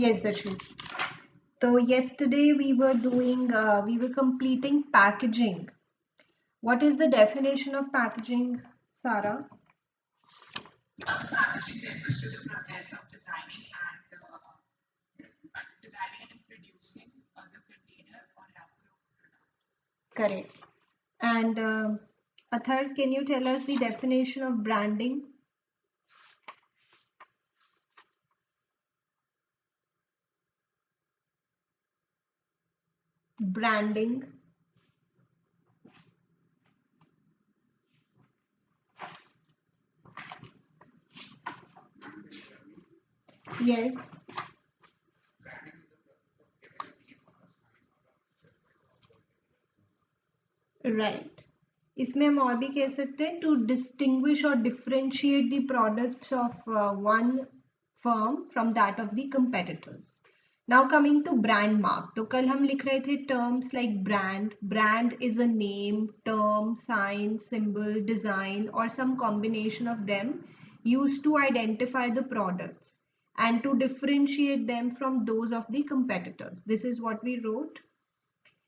Yes, Vidushi. So yesterday we were completing packaging. What is the definition of packaging, Sarah? Packaging refers to the process of designing and producing the container or wrapper of a product. Correct. And Athar, can you tell us the definition of branding? Branding. Yes. Right. इसमें हम और भी कह सकते हैं to distinguish or differentiate the products of one firm from that of the competitors. Now coming to brand mark. तो कल हम लिख रहे थे terms like brand. Brand is a name, term, sign, symbol, design or some combination of them used to identify the products and to differentiate them from those of the competitors. This is what we wrote.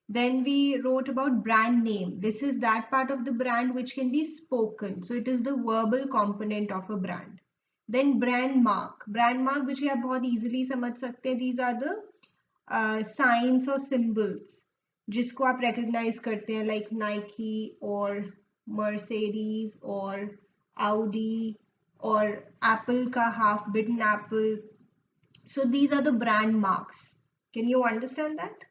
Then we wrote about brand name. This is that part of the brand which can be spoken. So it is the verbal component of a brand. Then brand mark. Brand mark which आप बहुत easily समझ सकते हैं. These are the signs or symbols जिसको आप recognize करते हैं like Nike or Mercedes or Audi or Apple का half bitten apple. So these are the brand marks. Can you understand that?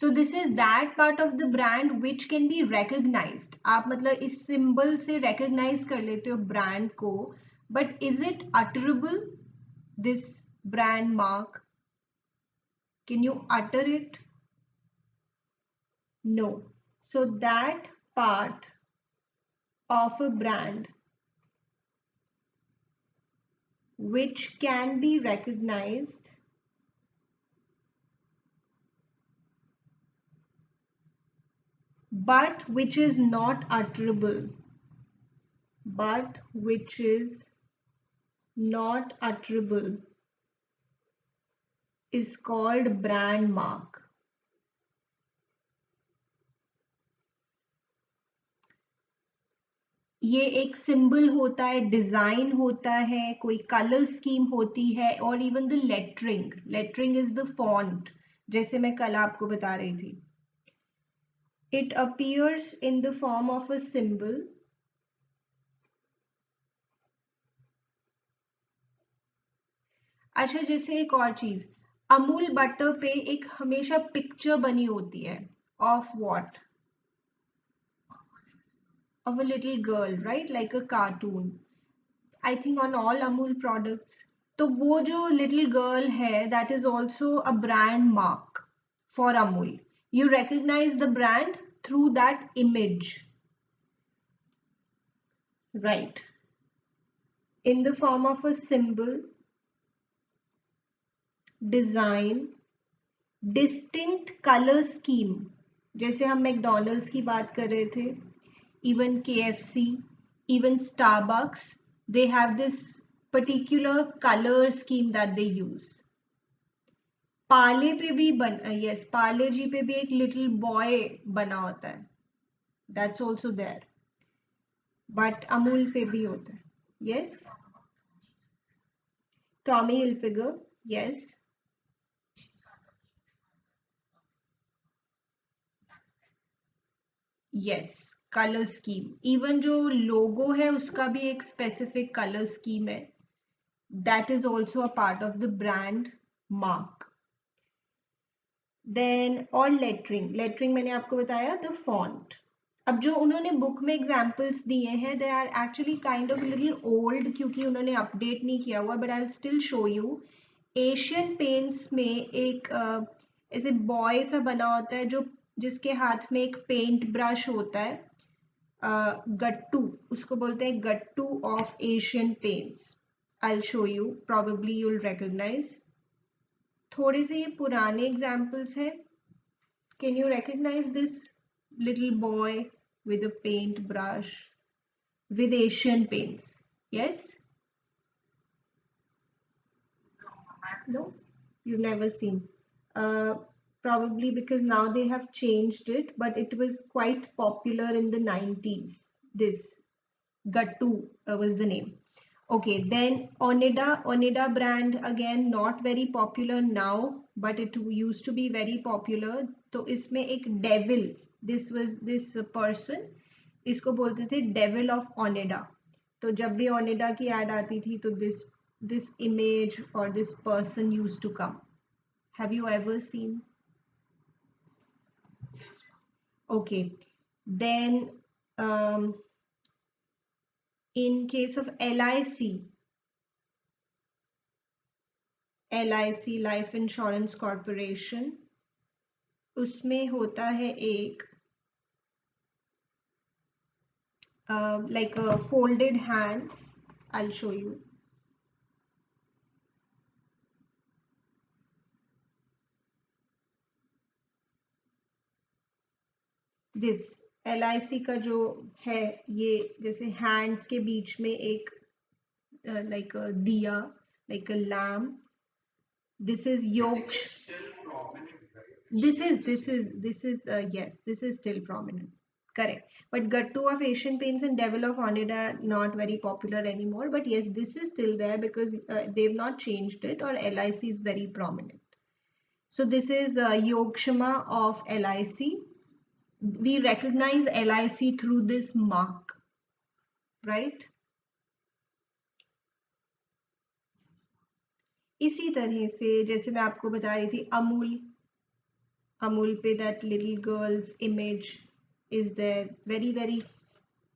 So this is that part of the brand which can be recognized. आप मतलब इस symbol से recognize कर लेते हो brand को, but is it utterable? This brand mark, can you utter it? No. So that part of a brand which can be recognized but which is not utterable, is called brand mark. ये एक symbol होता है, design होता है, कोई colour scheme होती है और even the lettering is the font, जैसे मैं कल आपको बता रही थी. It appears in the form of a symbol अच्छा, जैसे एक और चीज, अमूल बटर पे एक हमेशा पिक्चर बनी होती है of what, of a little girl, right? Like a cartoon. I think on all Amul products. तो वो जो little girl है, that is also a brand mark for Amul. You recognize the brand through that image, right? In the form of a symbol, design, distinct color scheme. जैसे हम McDonald's की बात कर रहे थे, even KFC, even Starbucks, they have this particular color scheme that they use. पाले पे भी yes, पाले जी पे भी एक little boy बना होता है, that's also there, but Amul पे भी होता है. Yes, Tommy Hilfiger, yes. Yes, color scheme. Even जो logo है उसका भी एक specific color scheme है. That is also a part of the brand mark. Then और lettering मैंने आपको बताया the font. अब जो उन्होंने बुक में एग्जाम्पल्स दिए हैं, they are actually kind of a little old क्योंकि उन्होंने अपडेट नहीं किया हुआ, but I'll still show you. Asian paints में एक ऐसे बॉय सा बना होता है जो जिसके हाथ में एक पेंट ब्रश होता है, गट्टू, उसको बोलते हैं Gattu of Asian Paints. I'll show you, probably you'll recognize. थोड़े से ये पुराने एग्जाम्पल्स हैं. Can you recognize this little boy with a paint brush with Asian paints? Yes? No, you've never seen. Uh, Probably because now they have changed it, but it was quite popular in the 90s. This Gattu was the name. Okay, then Onida brand again not very popular now, but it used to be very popular. तो इसमें एक devil, this person, इसको बोलते थे devil of Onida. तो जब भी Onida की ad आती थी तो this image or this person used to come. Have you ever seen? Okay, then um, in case of LIC life insurance corporation, उसमें होता है एक like a folded hands. I'll show you. This LIC का जो है ये जैसे hands के बीच में एक like a दिया, like a lamb. This is Yorkshire. Still prominent, right? This is yes, this is still prominent. Correct. But Gattu of Asian Paints and Devil of Onida are not very popular anymore. But yes, this is still there because they've not changed it, or LIC is very prominent. So this is Yogshama of LIC. We recognize LIC through this mark, right? इसी तरह से जैसे मैं आपको बता रही थी अमूल पे that little girl's image is there, very very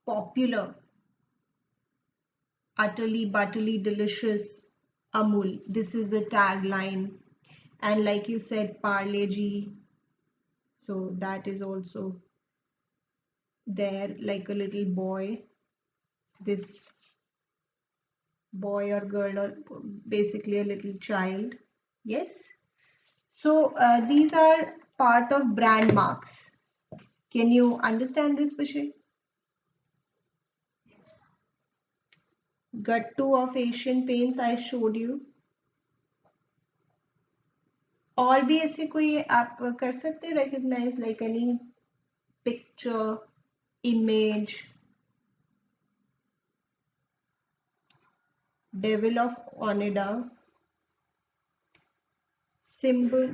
popular, utterly butterly delicious Amul. This is the tagline. And like you said, Parle Ji, so that is also there, like a little boy, this boy or girl, or basically a little child. Yes, so these are part of brand marks. Can you understand this, Vishay? Gattu of Asian Paints I showed you. और भी ऐसे कोई आप कर सकते हैं recognize, like any picture, image? Devil of Onida, symbol.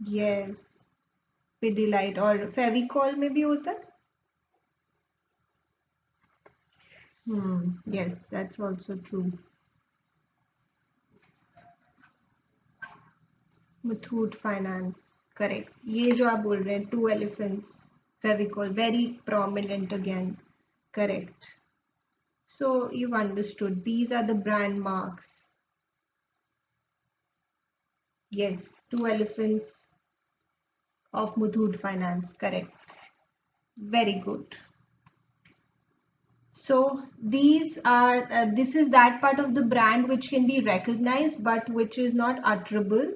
Yes, Pidilite और फेविकॉल में भी होता है. Yes, that's also true. Muthoot Finance, correct. ये जो आप बोल रहे हैं, 2 elephants, Fevicol, very prominent again, correct. So you've understood, these are the brand marks. Yes, 2 elephants of Muthoot Finance, correct. Very good. So these are this is that part of the brand which can be recognized but which is not utterable.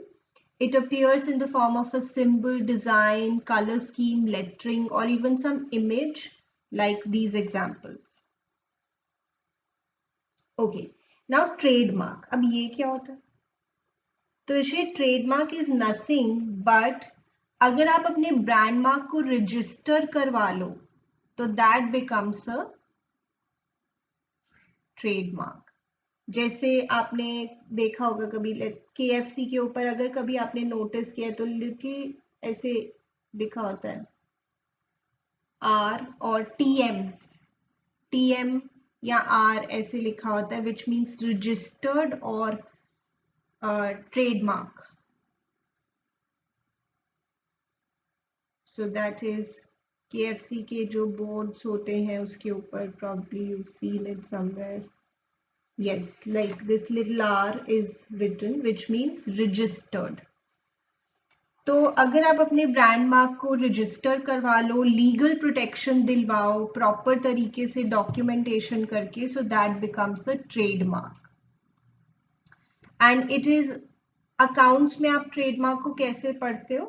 It appears in the form of a symbol, design, color scheme, lettering, or even some image like these examples. Okay, now trademark. अब ये क्या होता है? तो इसे trademark is nothing but अगर आप अपने ब्रांड मार्क को रजिस्टर करवा लो तो दैट बिकम्स अ ट्रेडमार्क. जैसे आपने देखा होगा कभी KFC के ऊपर अगर कभी आपने नोटिस किया तो लिटिल ऐसे लिखा होता है R और TM या R ऐसे लिखा होता है, विच मीन्स रजिस्टर्ड और trademark. So that is KFC के जो बोर्ड्स होते हैं उसके ऊपर probably you've seen it somewhere. Yes, like this little R is written, which means registered. तो अगर आप अपने ब्रांड मार्क को रजिस्टर करवा लो, लीगल प्रोटेक्शन दिलवाओ प्रॉपर तरीके से डॉक्यूमेंटेशन करके, so that becomes a trademark. And it is accounts में आप ट्रेडमार्क को कैसे पढ़ते हो?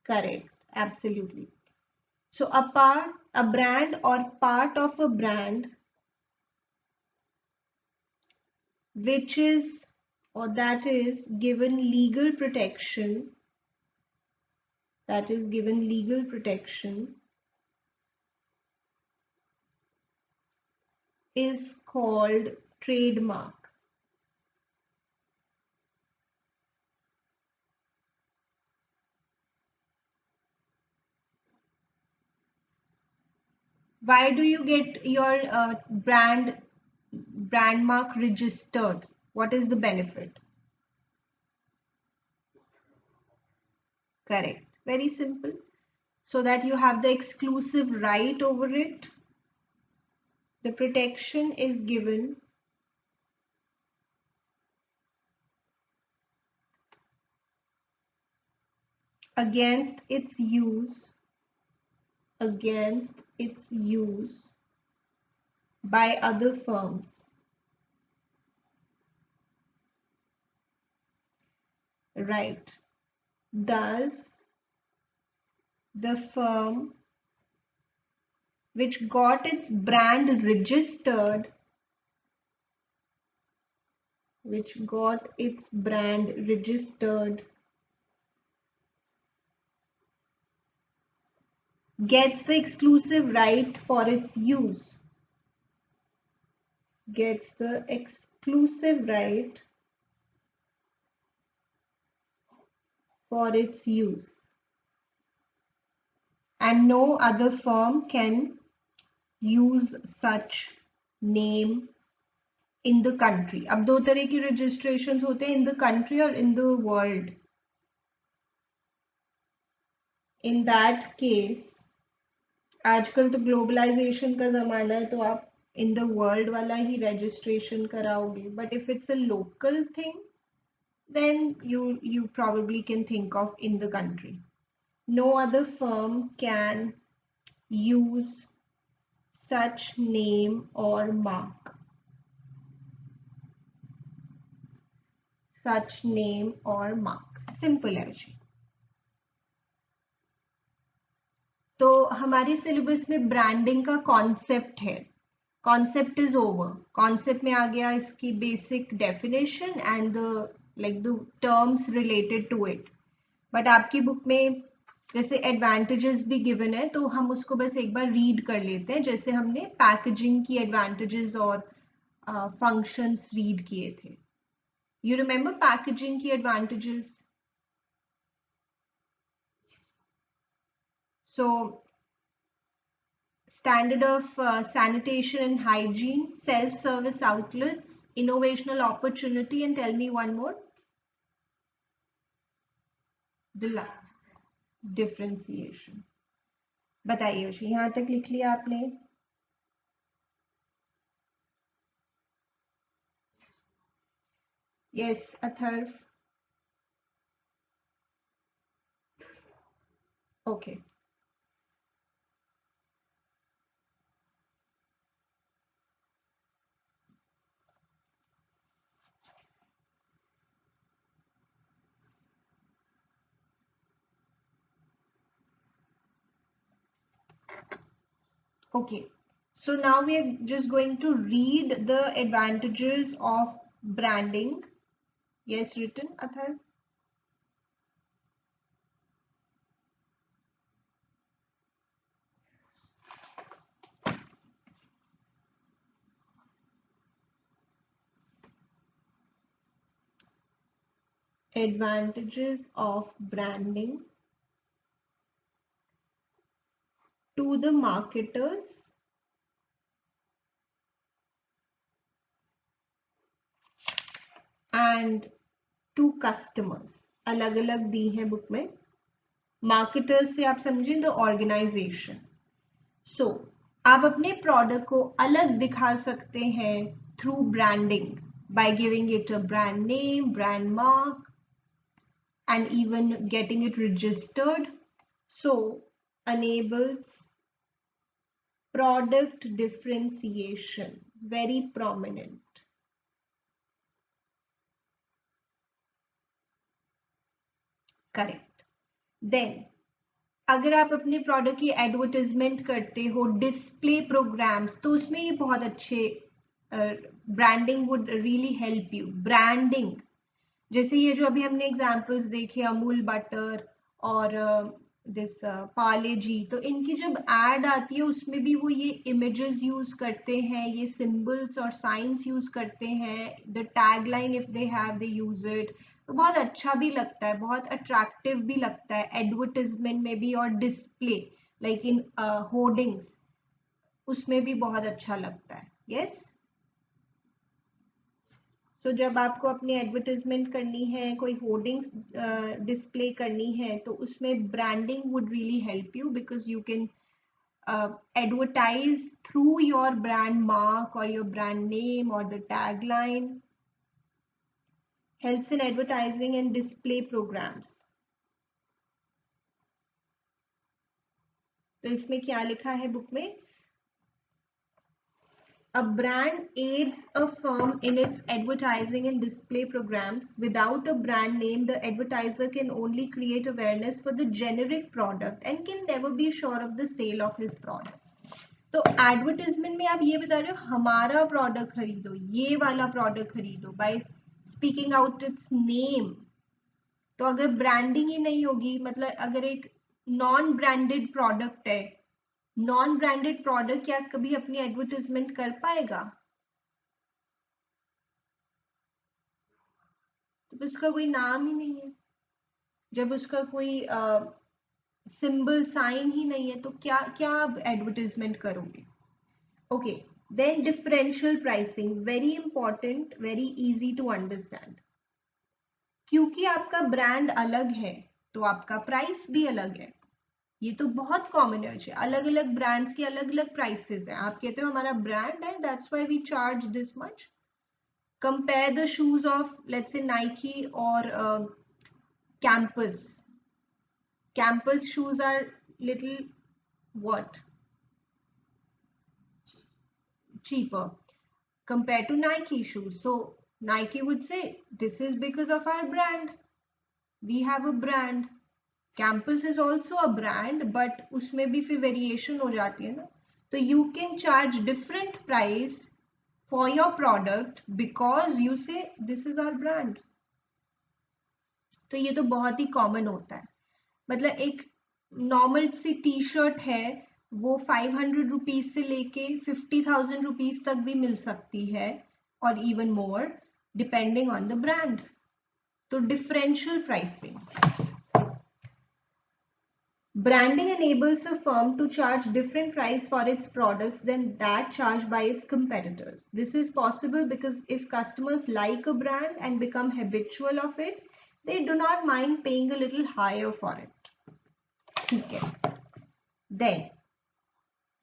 Correct, absolutely. So a brand or part of a brand which is or that is given legal protection, is called trademark. Why do you get your brand mark registered? What is the benefit? Correct. Very simple. So that you have the exclusive right over it. The protection is given against its use by other firms. Right. Thus, the firm which got its brand registered gets the exclusive right for its use. And no other firm can use such name in the country. अब दो तरह की registrations होते हैं, in the country और in the world. In that case, आजकल तो globalisation का जमाना है, तो आप in the world वाला ही registration कराओगे. But if it's a local thing, then you probably can think of in the country. No other firm can use such name or mark. Simple है जी. तो हमारे सिलेबस में ब्रांडिंग का concept है. Concept is over. Concept में आ गया इसकी basic definition and the terms related to it. But आपकी बुक में जैसे एडवांटेजेस भी गिवन है, तो हम उसको बस एक बार रीड कर लेते हैं, जैसे हमने पैकेजिंग की एडवांटेजेस और फंक्शंस रीड किए थे. यू रिमेंबर पैकेजिंग की advantages? So, standard of sanitation and hygiene, self-service outlets, innovational opportunity, and tell me one more. The differentiation. बताइए उसे. यहाँ तक लिख लिया आपने? Yes, Atharva. Okay. Okay, so now we are just going to read the advantages of branding. Yes, written, Athar? Advantages of branding to the marketers and to customers. अलग अलग दी है बुक में. मार्केटर्स से आप समझें द ऑर्गेनाइजेशन. सो आप अपने product को अलग दिखा सकते हैं through branding by giving it a brand name, brand mark, and even getting it registered. So enables product differentiation, very prominent. Correct. Then अगर आप अपने प्रोडक्ट की एडवर्टाइजमेंट करते हो, डिस्प्ले प्रोग्राम्स, तो उसमें ये बहुत अच्छे branding would really help you. Branding जैसे ये जो अभी हमने एग्जांपल्स देखे अमूल बटर और दिस पार्ले जी, तो इनकी जब एड आती है उसमें भी वो ये इमेजेस यूज करते हैं, ये सिंबल्स और साइंस यूज करते हैं, the tag line if they have they use it, तो बहुत अच्छा भी लगता है, बहुत अट्रैक्टिव भी लगता है एडवर्टाइजमेंट में भी, और डिस्प्ले लाइक इन होर्डिंग्स उसमें भी बहुत अच्छा लगता है। यस, सो जब आपको अपनी एडवर्टाइजमेंट करनी है, कोई होर्डिंग्स डिस्प्ले करनी है, तो उसमें branding would really help you because you can advertise through your brand mark or your brand name or the tagline. Helps in advertising and display programs. तो इसमें क्या लिखा है बुक में? A brand aids a firm in its advertising and display programs. Without a brand name, the advertiser can only create awareness for the generic product and can never be sure of the sale of his product. तो advertisement में आप ये बता रहे हो हमारा product खरीदो, ये वाला प्रोडक्ट खरीदो, by speaking out it's name. तो अगर ब्रांडिंग ही नहीं होगी, मतलब अगर एक नॉन ब्रांडेड प्रोडक्ट है, नॉन ब्रांडेड प्रोडक्ट क्या कभी अपनी एडवर्टाइजमेंट कर पाएगा? तो उसका कोई नाम ही नहीं है, जब उसका कोई सिंबल साइन ही नहीं है, तो क्या क्या आप एडवर्टाइजमेंट करोगे? Okay, then differential pricing, very important, very easy to understand. क्योंकि आपका ब्रांड अलग है तो आपका प्राइस भी अलग है। ये तो बहुत कॉमन है, अलग अलग ब्रांड्स के अलग अलग प्राइसेस हैं। आप कहते हो हमारा ब्रांड है, that's why we charge this much. Compare the shoes of let's say Nike और Campus. Campus shoes are little what cheaper compared to Nike shoes. So Nike would say this is because of our brand. We have a brand. Campus is also a brand, but उसमें भी फिर variation हो जाती है ना, तो you can charge different price for your product because you say this is our brand. तो ये तो बहुत ही कॉमन होता है। मतलब एक नॉर्मल सी टी शर्ट है, वो 500 रुपीज से लेके 50,000 रुपीज तक भी मिल सकती है, और even more depending on the brand. तो differential pricing, branding enables a firm to charge different price for its products than that charged by its competitors. This is possible because if customers like a brand and become habitual of it, they do not mind paying a little higher for it. ठीक है। Then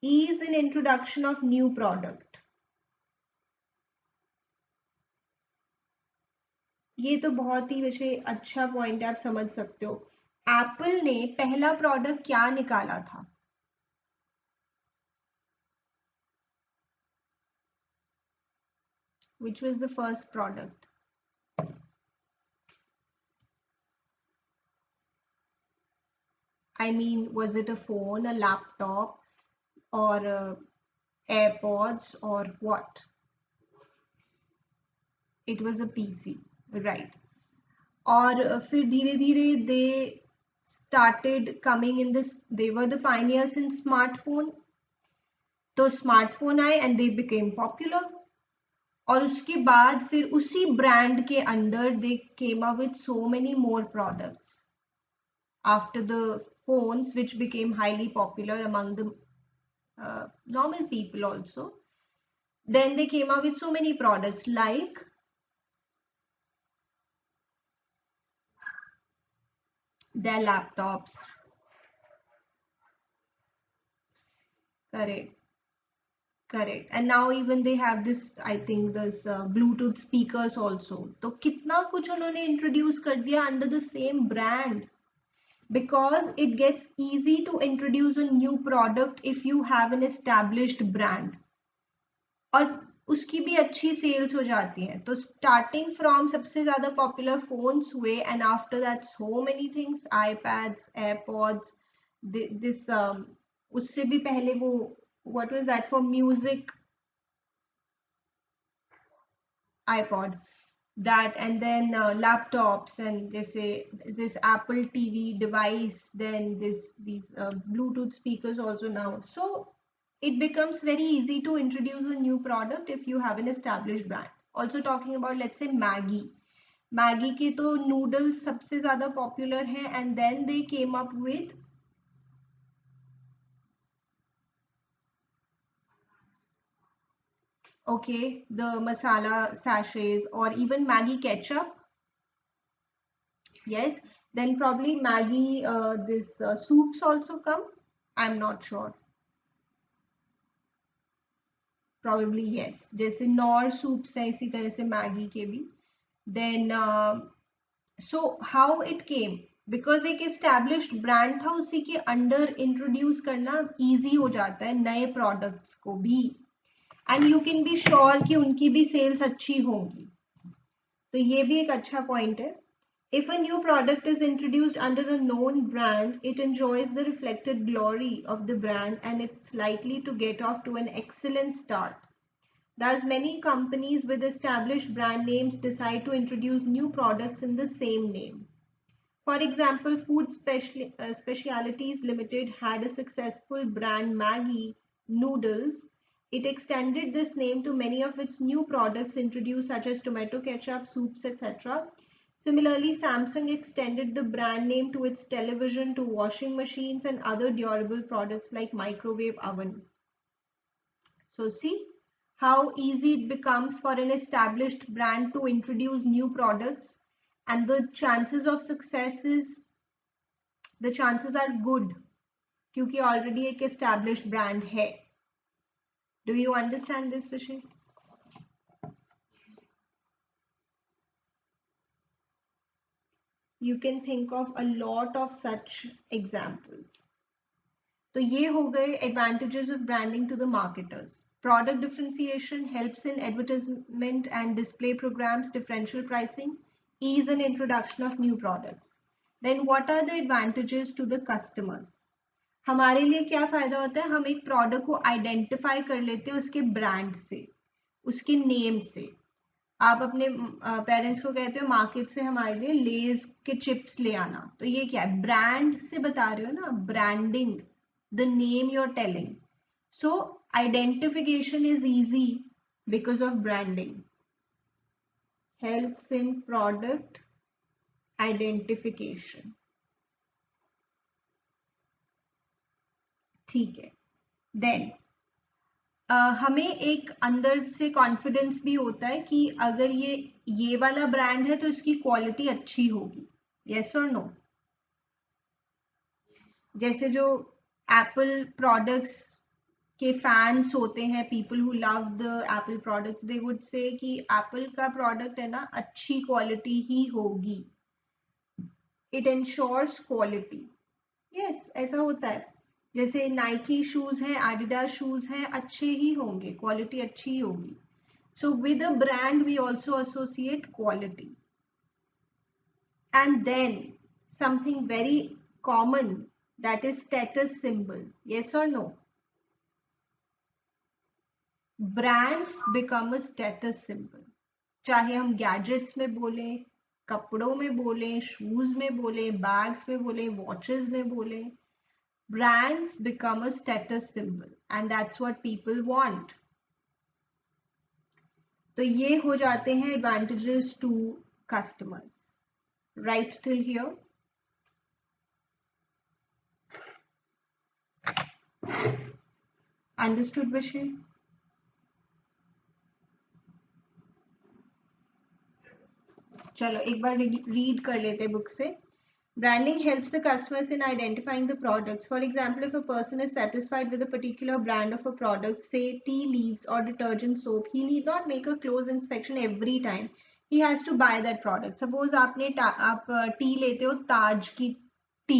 ease in introduction of new product. ये तो बहुत ही वैसे अच्छा point है, आप समझ सकते हो। एप्पल ने पहला प्रोडक्ट क्या निकाला था? Which was the first product? I mean, was it a phone, a laptop, or AirPods, or what? It was a PC, right? और फिर धीरे धीरे they started coming in this, they were the pioneers in smartphone. तो smartphone आए and they became popular. और उसके बाद फिर उसी ब्रांड के under they came up with so many more products after the phones, which became highly popular among the normal people also. Then they came up with so many products like their laptops. Correct. And now even they have this, I think this Bluetooth speakers also. तो कितना कुछ उन्होंने introduce कर दिया under the same brand, because it gets easy to introduce a new product if you have an established brand, और उसकी भी अच्छी सेल्स हो जाती हैं। तो स्टार्टिंग फ्रॉम सबसे ज्यादा पॉपुलर फोन्स हुए, and after that so many things, iPads, AirPods, this उससे भी पहले वो what was that for music iPod, that, and then laptops, and जैसे this Apple TV device, then these Bluetooth speakers also now. So it becomes very easy to introduce a new product if you have an established brand. Also talking about, let's say, Maggie. Maggi के तो noodles सबसे ज्यादा popular हैं, and then they came up with okay the masala sachets or even Maggie ketchup. Yes, then probably Maggie this soups also come. I'm not sure. Probably yes. जैसे nor soups हैं इसी तरह से मैगी के भी. Then so how it came, because एक established brand था, उसी के अंडर इंट्रोड्यूस करना इजी हो जाता है नए प्रोडक्ट्स को भी, and you can be sure कि उनकी भी सेल्स अच्छी होंगी. तो ये भी एक अच्छा पॉइंट है. If a new product is introduced under a known brand, it enjoys the reflected glory of the brand and it's likely to get off to an excellent start. Thus, many companies with established brand names decide to introduce new products in the same name. For example, Specialities Limited had a successful brand Maggie Noodles. It extended this name to many of its new products introduced, such as tomato ketchup, soups, etc. Similarly, Samsung extended the brand name to its television, to washing machines, and other durable products like microwave oven. So see how easy it becomes for an established brand to introduce new products, and the chances are good क्योंकि already एक established brand है. Do you understand this, Vishi? You can think of a lot of such examples. तो ये हो गए advantages of branding to the marketers. Product differentiation helps in advertisement and display programs, differential pricing, ease and introduction of new products. Then what are the advantages to the customers? हमारे लिए क्या फायदा होता है, हम एक प्रोडक्ट को identify कर लेते हैं उसके ब्रांड से, उसके नेम से. आप अपने पेरेंट्स को कहते हो मार्केट से हमारे लिए लेज के चिप्स ले आना, तो ये क्या है, ब्रांड से बता रहे हो ना, branding, the name you are telling. So identification is easy because of branding. Helps in product identification. ठीक है. देन हमें एक अंदर से कॉन्फिडेंस भी होता है कि अगर ये वाला ब्रांड है तो इसकी क्वालिटी अच्छी होगी. यस और नो? जैसे जो एप्पल प्रोडक्ट्स के फैंस होते हैं, people who love the Apple products, they would say कि एप्पल का प्रोडक्ट है ना, अच्छी क्वालिटी ही होगी. It ensures quality. यस, ऐसा होता है. जैसे नाइकी शूज हैं, एडिडास शूज हैं, अच्छे ही होंगे, क्वालिटी अच्छी होगी. So with a brand we also associate quality. And then something very common, that is status symbol. Yes और no? Brands become a status symbol. चाहे हम गैजेट्स में बोलें, कपड़ों में बोलें, शूज में बोलें, बैग्स में बोलें, वॉचेस में बोलें, brands become a status symbol and that's what people want. तो ये हो जाते हैं advantages to customers. Right till here? Understood, Vishi? चलो एक बार रीड कर लेते बुक से. Branding helps the customers in identifying the products. For example, if a person is satisfied with a particular brand of a product, say tea leaves or detergent soap, he need not make a close inspection every time. He has to buy that product. Suppose आप T लेते हो, ताज की T,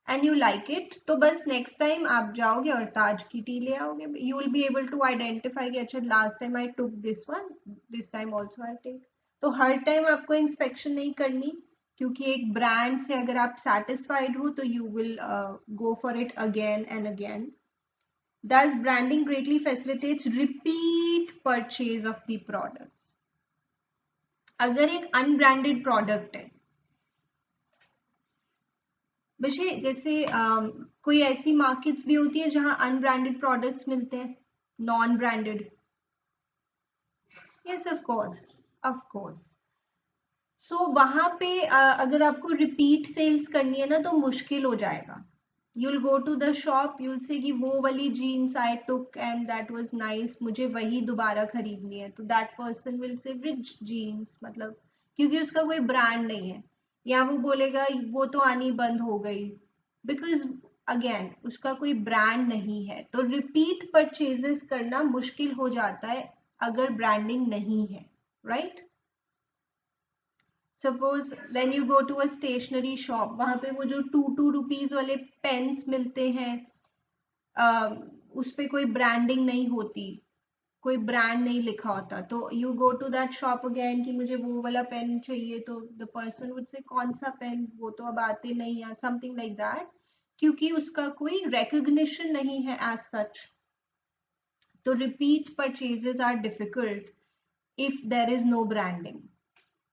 and you like it, तो बस next time आप जाओगे और ताज की टी ले आओगे. You will be able to identify कि अच्छा last time I took this one, this time also I take. तो हर टाइम आपको इंस्पेक्शन नहीं करनी. क्योंकि एक ब्रांड से अगर आप satisfied हो तो you will go for it again and again. Thus, branding greatly facilitates repeat purchase of the products. अगर एक unbranded product है, बच्चे जैसे कोई ऐसी मार्केट्स भी होती है जहां अनब्रांडेड प्रोडक्ट्स मिलते हैं, non branded. Yes, of course, of course. So वहां पे अगर आपको रिपीट सेल्स करनी है ना तो मुश्किल हो जाएगा. You'll go to the shop, you'll say कि वो वाली jeans I took and that was nice, मुझे वही दोबारा खरीदनी है. तो that person will say which jeans, मतलब क्योंकि उसका कोई ब्रांड नहीं है, या वो बोलेगा वो तो आनी बंद हो गई, बिकॉज अगेन उसका कोई ब्रांड नहीं है. तो रिपीट परचेजेस करना मुश्किल हो जाता है अगर ब्रांडिंग नहीं है, right? Suppose then you go to a stationery shop, वहां पे वो जो 2 रुपीज वाले पेन्स मिलते हैं, उस पे कोई ब्रांडिंग नहीं होती, कोई ब्रांड नहीं लिखा होता. तो you go to that shop again कि मुझे वो वाला पेन चाहिए, तो द पर्सन वुड से कौन सा पेन, वो तो अब आते नहीं, या समथिंग लाइक दैट, क्योंकि उसका कोई recognition नहीं है एज सच. तो repeat purchases are difficult if there is no branding.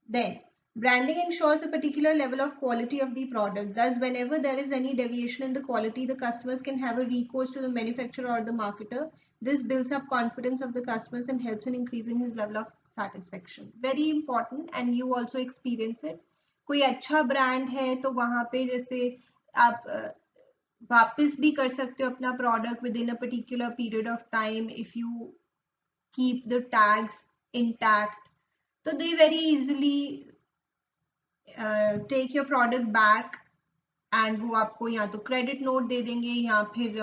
Then, branding ensures a particular level of quality of the product. Thus, whenever there is any deviation in the quality, the customers can have a recourse to the manufacturer or the marketer. This builds up confidence of the customers and helps in increasing his level of satisfaction. Very important, and you also experience it. कोई अच्छा brand है तो वहां पे जैसे आप वापस भी कर सकते हो अपना product with in a particular period of time if you keep the tags intact. So they very easily take your product back, and वो आपको या तो क्रेडिट नोट दे देंगे या फिर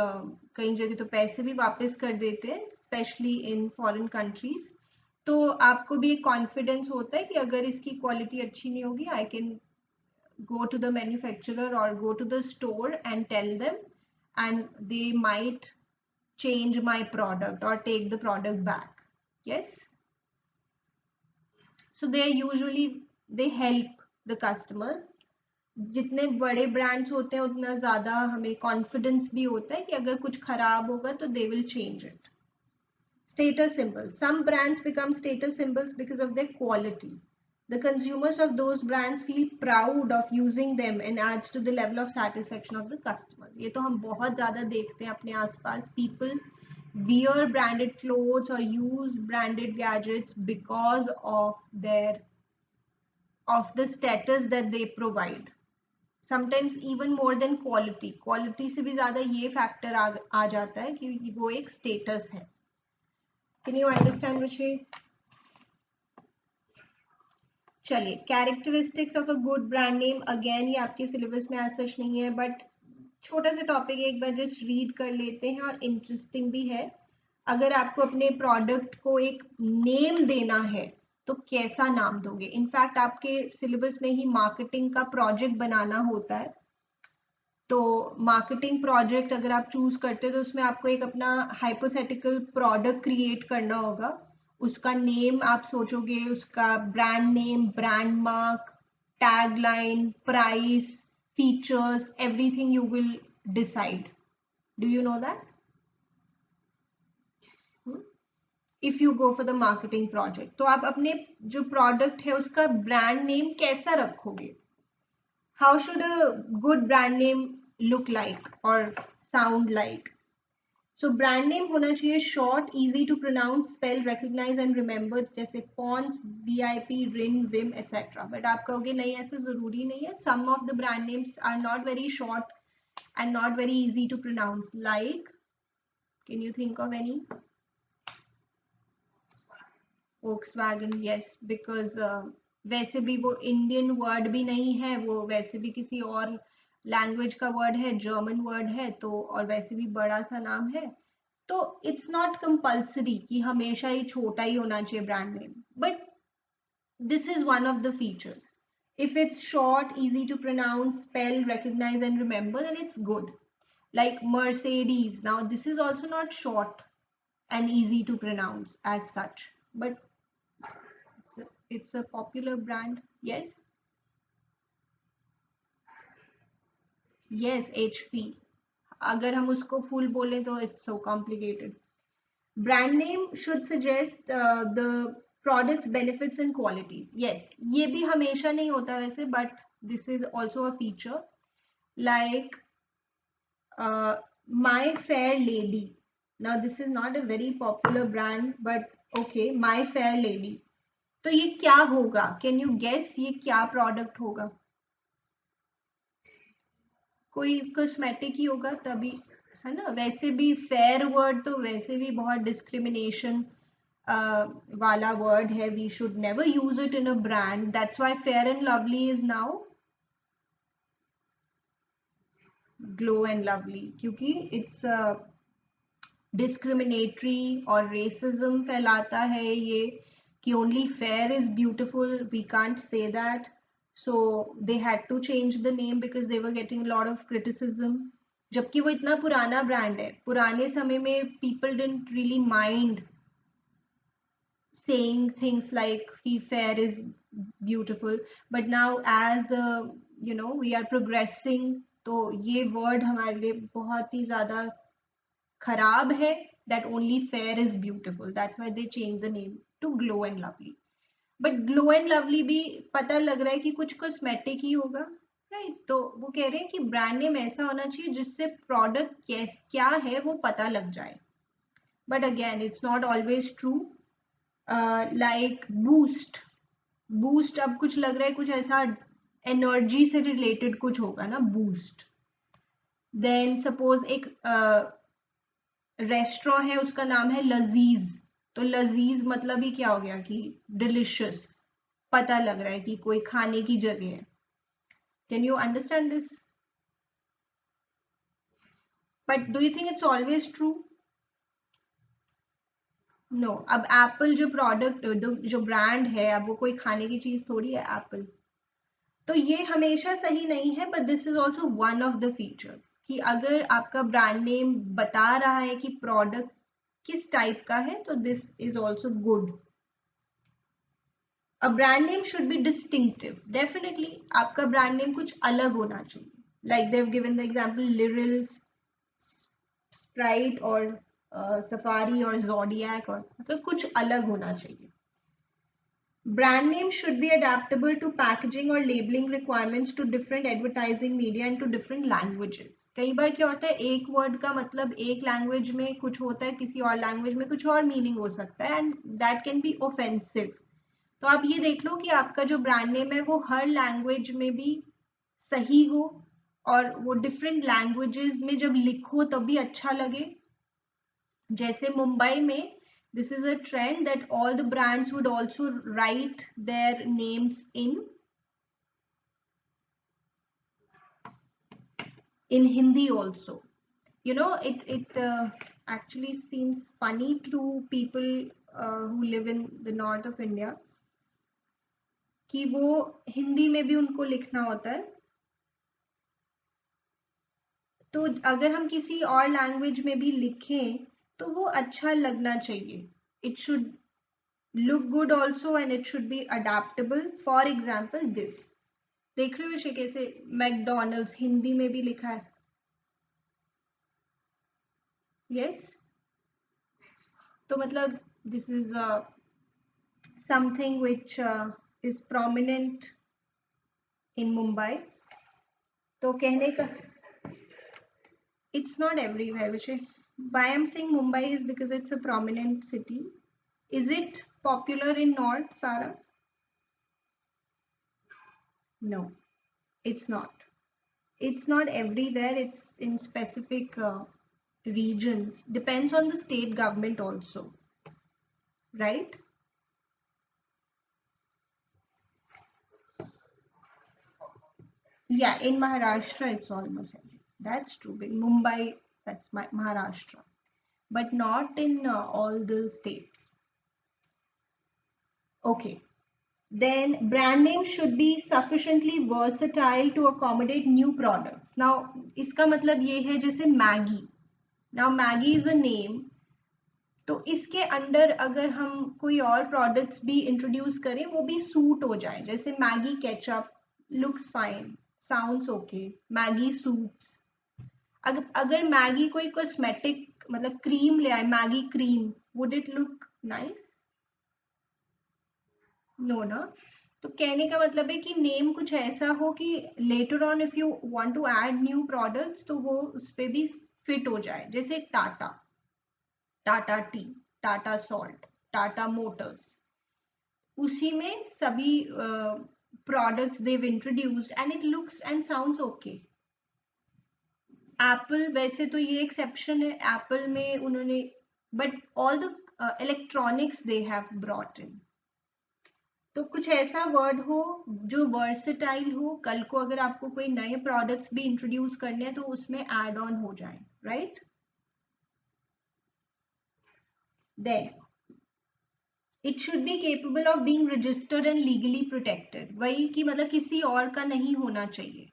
कई जगह तो पैसे भी वापस कर देते हैं, स्पेशली इन फॉरेन कंट्रीज. तो आपको भी एक कॉन्फिडेंस होता है कि अगर इसकी क्वालिटी अच्छी नहीं होगी, I can go to the manufacturer or go to the store and tell them, and they might change my product or take the product back. Yes, so they help the customers. जितने बड़े brands होते हैं उतना ज्यादा हमें confidence भी होता है कि अगर कुछ खराब होगा तो they will change it. Status symbols. Some brands become status symbols because of their quality. The consumers of those brands feel proud of using them and adds to the level of satisfaction of the customers. ये तो हम बहुत ज़्यादा देखते हैं अपने आसपास. People wear branded clothes or use branded gadgets because of the status that they provide. Sometimes even more than quality. Quality से भी ज़्यादा ये factor आ जाता है कि वो एक status है. Can you understand, Rishi? चलिए, characteristics of a good brand name. Again ये आपके सिलेबस में आज सच नहीं है, बट छोटा सा टॉपिक है, एक बार जस्ट रीड कर लेते हैं और इंटरेस्टिंग भी है. अगर आपको अपने प्रोडक्ट को एक नेम देना है तो कैसा नाम दोगे? इनफैक्ट आपके सिलेबस में ही मार्केटिंग का प्रोजेक्ट बनाना होता है. तो मार्केटिंग प्रोजेक्ट अगर आप चूज करते हो तो उसमें आपको एक अपना हाइपोथेटिकल प्रोडक्ट क्रिएट करना होगा. उसका नेम आप सोचोगे, उसका brand name, brand mark, tag line, price, features, everything you will decide. Do you know that? If you go for the marketing project तो आप अपने जो प्रोडक्ट है उसका ब्रांड नेम कैसा रखोगे? How should a good brand name look like or sound like? So brand name होना चाहिए short, easy to pronounce, spell, recognize and remember, जैसे Pond's, VIP, Rin, Vim, etc. But आप कहोगे नहीं, ऐसा जरूरी नहीं है. Some of the brand names are not very short and not very easy to pronounce. Like, can you think of any? Volkswagen, yes, because वैसे भी वो इंडियन वर्ड भी नहीं है, वो वैसे भी किसी और लैंग्वेज का वर्ड है, जर्मन वर्ड है, तो और वैसे भी बड़ा सा नाम है. तो इट्स नॉट कंपल्सरी कि हमेशा ही छोटा ही होना चाहिए brand name, but this is one of the features. If it's short, easy to pronounce, spell, recognize and remember, then it's good. Like Mercedes. Now this is also not short and easy to pronounce as such, but it's a popular brand. Yes. yes, HP. अगर हम उसको full बोलें तो it's so complicated. Brand name should suggest the product's benefits and qualities. Yes, ये भी हमेशा नहीं होता वैसे, but this is also a feature. Like My Fair Lady. Now this is not a very popular brand, but okay, My Fair Lady. तो ये क्या होगा? Can you guess ये क्या product होगा? कोई कॉस्मेटिक ही होगा तभी, है ना? वैसे भी फेयर वर्ड तो वैसे भी बहुत डिस्क्रिमिनेशन वाला वर्ड है. We should never use it in a brand. That's why fair and lovely is now glow and lovely, क्योंकि इट्स डिस्क्रिमिनेटरी और रेसिज्म फैलाता है ये कि only fair is beautiful. We can't say that. So they had to change the name because they were getting a lot of criticism. जबकि वो इतना पुराना ब्रांड है. पुराने समय में people didn't really mind saying things like fair is beautiful, but now as the we are progressing, तो ये word हमारे लिए बहुत ही ज़्यादा खराब है. That only fair is beautiful. That's why they changed the name to Glow and Lovely. But glow and lovely भी पता लग रहा है कि कुछ कॉस्मेटिक ही होगा, राइट? तो वो कह रहे हैं कि ब्रांड नेम ऐसा होना चाहिए जिससे प्रोडक्ट क्या है वो पता लग जाए. But again it's not always true. Like boost. Boost अब कुछ लग रहा है कुछ ऐसा एनर्जी से रिलेटेड कुछ होगा ना, बूस्ट. देन सपोज एक रेस्टोरेंट है, उसका नाम है लजीज. तो लजीज मतलब ही क्या हो गया कि डिलिशियस. पता लग रहा है कि कोई खाने की जगह है. Can you understand this? But do you think it's always true? No. अब एप्पल जो प्रोडक्ट जो ब्रांड है, अब वो कोई खाने की चीज थोड़ी है एप्पल. तो ये हमेशा सही नहीं है. But this is also one of the features कि अगर आपका ब्रांड नेम बता रहा है कि प्रोडक्ट किस टाइप का है, तो this is also good. A brand name should be distinctive. Definitely, आपका brand name कुछ अलग होना चाहिए. Like they've given the example Liril, Sprite और Safari और Zodiac, और मतलब कुछ अलग होना चाहिए. Brand name should be adaptable to packaging or labeling requirements to different advertising media and to different languages. कई बार क्या होता है, एक वर्ड का मतलब एक लैंग्वेज में कुछ होता है, किसी और लैंग्वेज में कुछ और मीनिंग हो सकता है, and that can be offensive. तो आप ये देख लो कि आपका जो ब्रांड नेम है वो हर लैंग्वेज में भी सही हो, और वो डिफरेंट लैंग्वेजेस में जब लिखो तब भी अच्छा लगे. जैसे मुंबई में this is a trend that all the brands would also write their names in Hindi also. It actually seems funny to people who live in the north of India कि वो हिंदी में भी उनको लिखना होता है. तो अगर हम किसी और लैंग्वेज में भी लिखें तो वो अच्छा लगना चाहिए. It should look good also, and it should be adaptable. For example, this देख रहे हो विषय कैसे मैकडोनल्ड्स हिंदी में भी लिखा है. yes, तो मतलब this is something which is prominent in Mumbai. तो कहने का it's not everywhere विषय. Why I'm saying Mumbai is because it's a prominent city. Is it popular in North, Sarah? No, it's not. It's not everywhere. It's in specific regions. Depends on the state government also, right? Yeah, in Maharashtra it's almost everywhere. That's true. In Mumbai, that's Maharashtra, but not in all the states. Okay. Then brand name should be sufficiently versatile to accommodate new products. Now इसका मतलब ये है जैसे Maggi. Now Maggi is a name. तो इसके under अगर हम कोई और प्रोडक्ट्स भी इंट्रोड्यूस करें वो भी सूट हो जाए. जैसे Maggi ketchup looks fine. sounds okay. Maggi soups. अगर मैगी कोई कॉस्मेटिक मतलब क्रीम ले आए, Maggi cream, would it look nice? No ना। तो कहने का मतलब है कि नेम कुछ ऐसा हो कि later on if you want to add new products तो वो उस पे भी फिट हो जाए। जैसे Tata, Tata tea, Tata salt, Tata motors, उसी में सभी products they've introduced and it looks and sounds okay. Apple, वैसे तो ये एक्सेप्शन है, एप्पल में उन्होंने, but all the electronics they have brought in. तो कुछ ऐसा वर्ड हो जो वर्सेटाइल हो, कल को अगर आपको कोई नए प्रोडक्ट्स भी इंट्रोड्यूस करने हैं तो उसमें एड ऑन हो जाए, right? Then it should be capable of being registered and legally protected. वही कि मतलब किसी और का नहीं होना चाहिए।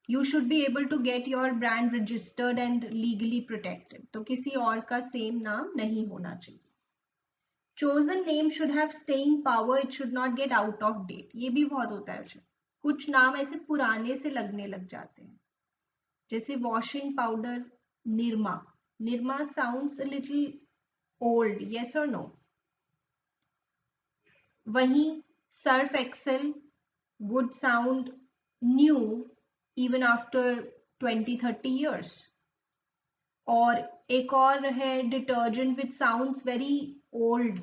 You should be able to get your brand registered and legally protected. तो किसी और का सेम नाम नहीं होना चाहिए। chosen name should have staying power, it should not get out of date। ये भी बहुत होता है, कुछ नाम ऐसे पुराने से लगने लग जाते हैं। जैसे washing powder Nirma, Nirma sounds a little old, yes और नो? वहीं Surf Excel would sound new even after 20-30 years। और एक और है detergent which sounds very old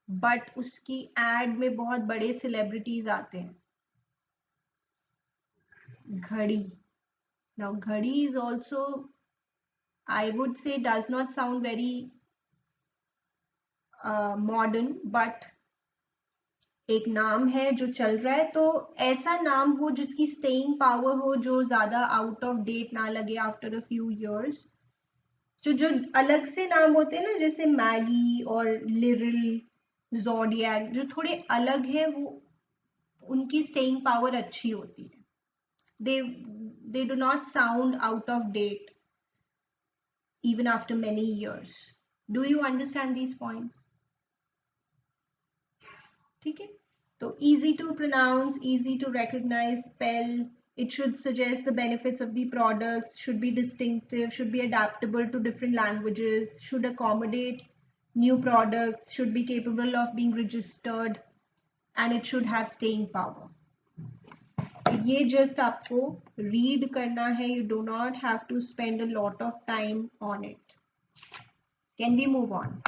but उसकी एड में बहुत बड़े सेलिब्रिटीज आते हैं। घड़ी, नाउ घड़ी is also I would say does not sound very modern, but एक नाम है जो चल रहा है। तो ऐसा नाम हो जिसकी स्टेइंग पावर हो, जो ज्यादा आउट ऑफ डेट ना लगे आफ्टर अ फ्यू इयर्स। जो अलग से नाम होते हैं ना, जैसे मैगी और लिरिल, ज़ोडिएक, जो थोड़े अलग है, वो उनकी स्टेइंग पावर अच्छी होती है। they do not sound out of date even after many years। do you understand these points? ठीक है। तो easy to pronounce, easy to recognize, spell, it should suggest the benefits of the products, should be distinctive, should be adaptable to different languages, should accommodate new products, should be capable of being registered, and it should have staying power। ये just आपको read करना है, you do not have to spend a lot of time on it. Can we move on?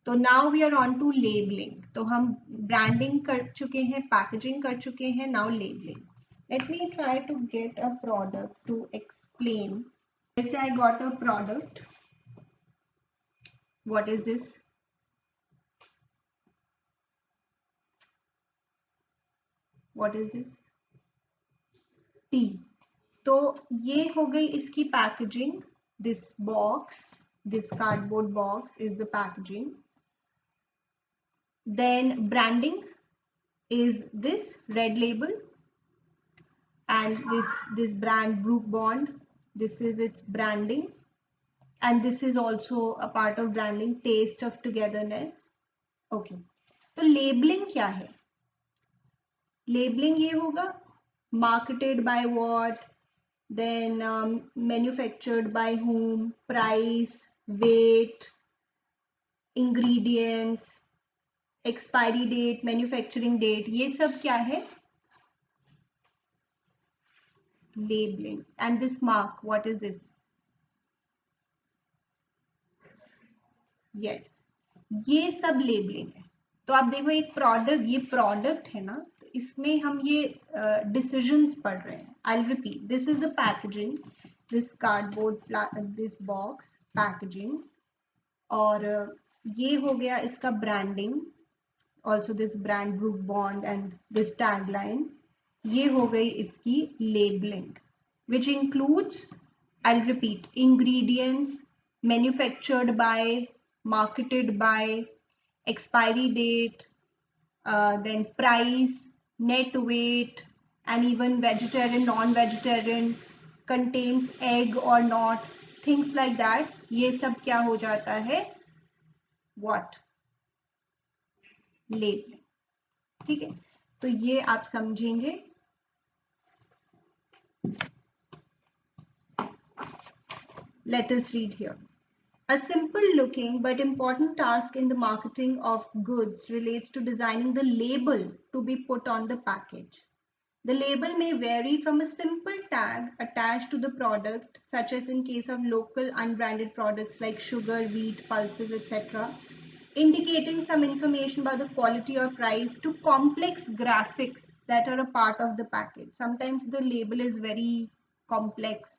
तो now we are on to labelling. तो हम branding कर चुके हैं, पैकेजिंग कर चुके हैं, now labelling. Let me try to get a product to explain. जैसे I got a product, what is this? What is this? Tea. तो ये हो गई इसकी packaging. This box, this cardboard box is the packaging। Then branding is this red label, and this brand Brook Bond, this is its branding, and this is also a part of branding, taste of togetherness। okay, तो labeling क्या है? labeling ये होगा marketed by what, then manufactured by whom, price, weight, ingredients, expiry date, manufacturing date, ये सब क्या है? Labelling. And this mark, what is this? Yes, ये सब लेबलिंग है। तो आप देखो एक प्रोडक्ट, ये प्रोडक्ट है ना, तो इसमें हम ये डिसीजंस पढ़ रहे हैं। I repeat, this is the packaging, this cardboard, this box packaging, और ये हो गया इसका branding, also this brand Brook Bond and this tagline। ये हो गई इसकी labeling, which includes, I'll repeat, ingredients, manufactured by, marketed by, expiry date, then price, net weight, and even vegetarian, non-vegetarian, contains egg or not, things like that। ये सब क्या हो जाता है? What? लेबलिंग। ठीक है, तो ये आप समझेंगे। Let us read here. A simple looking but important task in the marketing of goods relates to designing the label to be put on the package. The label may vary from a simple tag attached to the product, such as in case of local unbranded products like sugar, wheat, pulses, etc., indicating some information about the quality or price, to complex graphics that are a part of the package. Sometimes the label is very complex.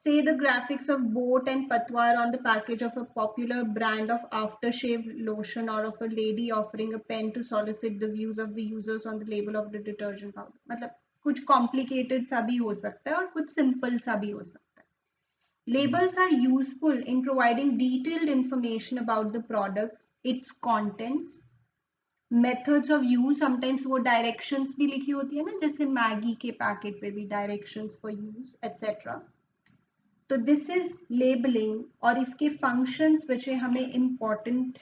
Say the graphics of boat and patwar on the package of a popular brand of aftershave lotion, or of a lady offering a pen to solicit the views of the users on the label of the detergent powder. मतलब कुछ complicated सा भी हो सकता है और कुछ simple सा भी हो सकता है. Labels are useful in providing detailed information about the product, its contents, methods of use. Sometimes वो directions भी लिखी होती है ना, जैसे मैगी के पैकेट पे भी directions for use, etc. तो दिस इज लेबलिंग, और इसके फंक्शंस बच्चे हमें इम्पोर्टेंट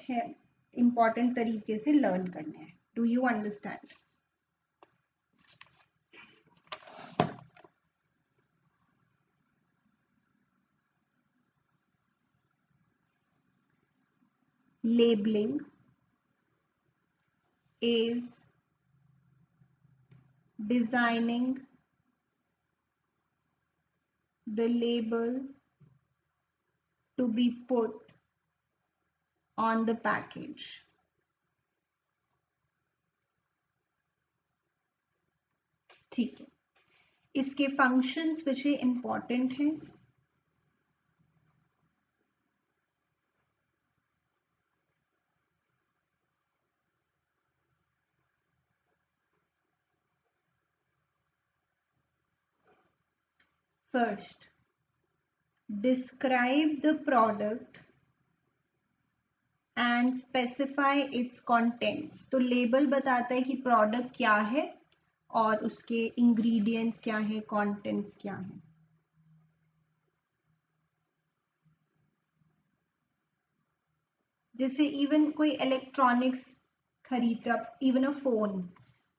तरीके से लर्न करने हैं. Do you understand? Labeling is designing the label to be put on the package. ठीक है, इसके फंक्शंस बच्चे इंपॉर्टेंट हैं. First, describe the product and specify its contents. तो लेबल बताता है कि प्रोडक्ट क्या है और उसके इंग्रेडिएंट्स क्या है, कंटेंट्स क्या है. जैसे इवन कोई इलेक्ट्रॉनिक्स खरीदता, इवन अ फोन,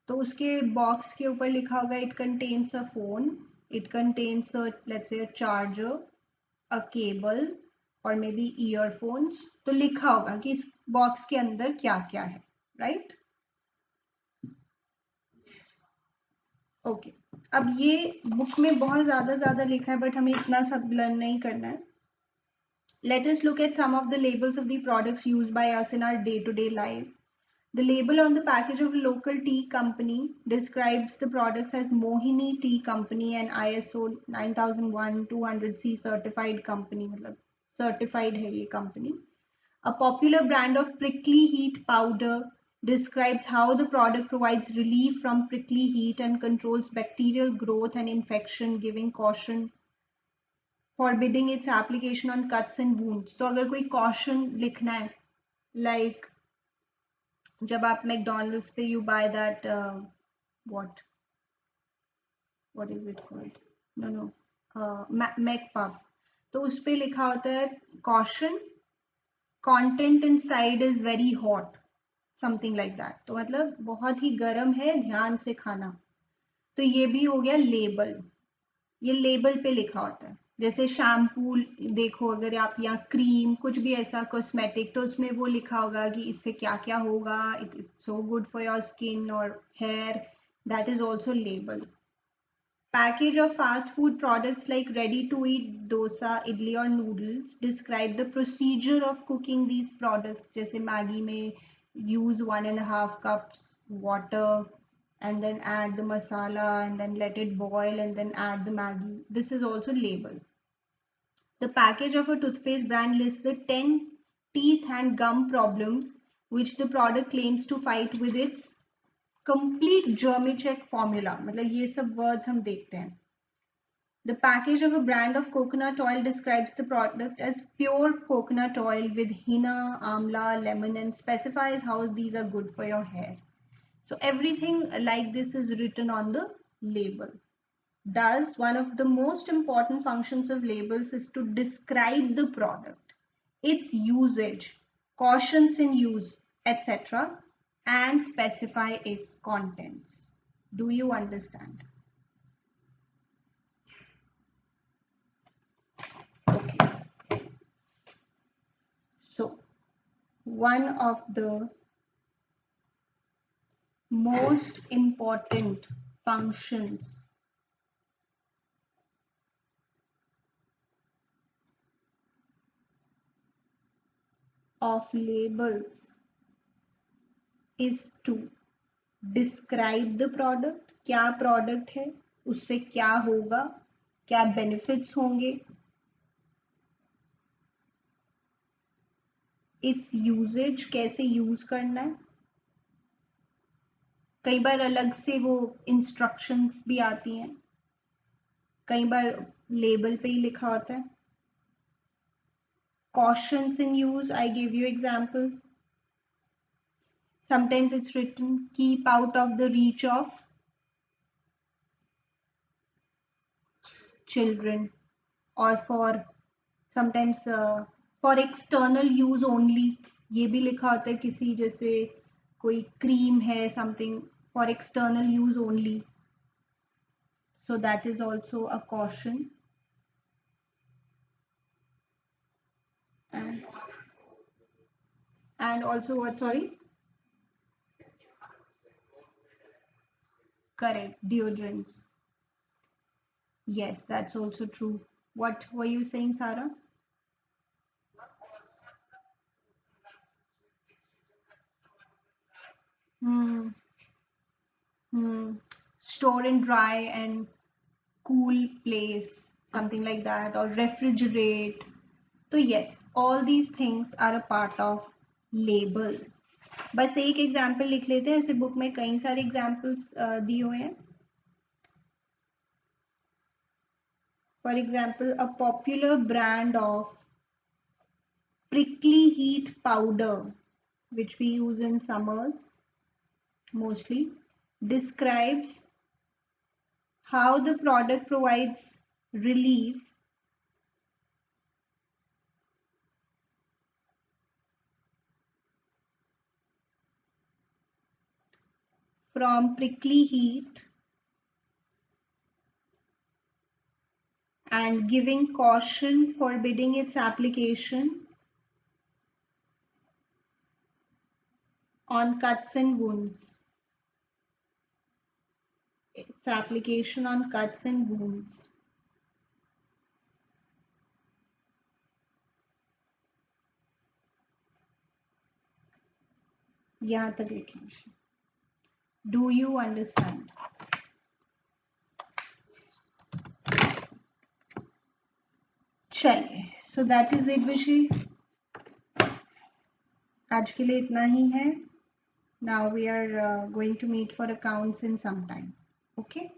तो उसके बॉक्स के ऊपर लिखा होगा it contains a phone, it contains let's say a charger, a cable, और मे बी ईयरफोन्स. तो लिखा होगा कि इस बॉक्स के अंदर क्या क्या है, राइट? ओके, अब ये बुक में बहुत ज्यादा लिखा है, बट हमें इतना सब लर्न नहीं करना है. Let us look at some of the labels of the products used by us in our day-to-day life. The label on the package of a local tea company describes the products as Mohini Tea Company, and ISO 9001-200C certified company. मतलब certified है ये company. A popular brand of prickly heat powder describes how the product provides relief from prickly heat and controls bacterial growth and infection, giving caution, forbidding its application on cuts and wounds. तो अगर कोई caution लिखना है, like जब आप McDonald's पे you buy that what is it called, no McPuff, तो उस पे लिखा होता है caution, content inside is very hot, something like that. तो मतलब बहुत ही गर्म है, ध्यान से खाना. तो ये भी हो गया लेबल, ये लेबल पे लिखा होता है. जैसे शैम्पू देखो, अगर आप यहाँ क्रीम, कुछ भी ऐसा कॉस्मेटिक, तो उसमें वो लिखा होगा कि इससे क्या क्या होगा, it is so good for your skin और hair. That is also label. Package of fast food products like ready-to-eat dosa, idli or noodles describe the procedure of cooking these products. जैसे मैगी में use 1.5 cups water and then add the masala and then let it boil and then add the Maggi. This is also label. The package of a toothpaste brand lists the 10 teeth and gum problems which the product claims to fight with its complete germy check formula. मतलब ये सब words हम देखते हैं. The package of a brand of coconut oil describes the product as pure coconut oil with henna, amla, lemon, and specifies how these are good for your hair. So everything like this is written on the label. Thus, one of the most important functions of labels is to describe the product, its usage, cautions in use, etc., and specify its contents. Do you understand? Okay. So, one of the most important functions of labels is to describe the product. क्या product है, उससे क्या होगा, क्या benefits होंगे, its usage, कैसे use करना है. कई बार अलग से वो इंस्ट्रक्शंस भी आती हैं, कई बार लेबल पे ही लिखा होता है. Cautions in use, I gave you example. Sometimes it's written keep out of the reach of children, or for sometimes for external use only. ये भी लिखा होता है किसी, जैसे कोई क्रीम है, something for external use only. So that is also a caution. And also what, sorry? Correct, deodorants. Yes, that's also true. What were you saying, Sarah? Hmm. Hmm. Store in dry and cool place, something like that, or refrigerate. So yes, all these things are a part of label. बस एक example लिख लेते हैं, ऐसे book में कई सारे examples दिए हुए हैं. For example, a popular brand of prickly heat powder, which we use in summers mostly, describes how the product provides relief from prickly heat and giving caution forbidding its application on cuts and wounds. Its application on cuts and wounds. यहाँ तक लिखें. Do you understand? चलिए, so that is it विशी. आज के लिए इतना ही है. Now we are going to meet for accounts in some time. Okay.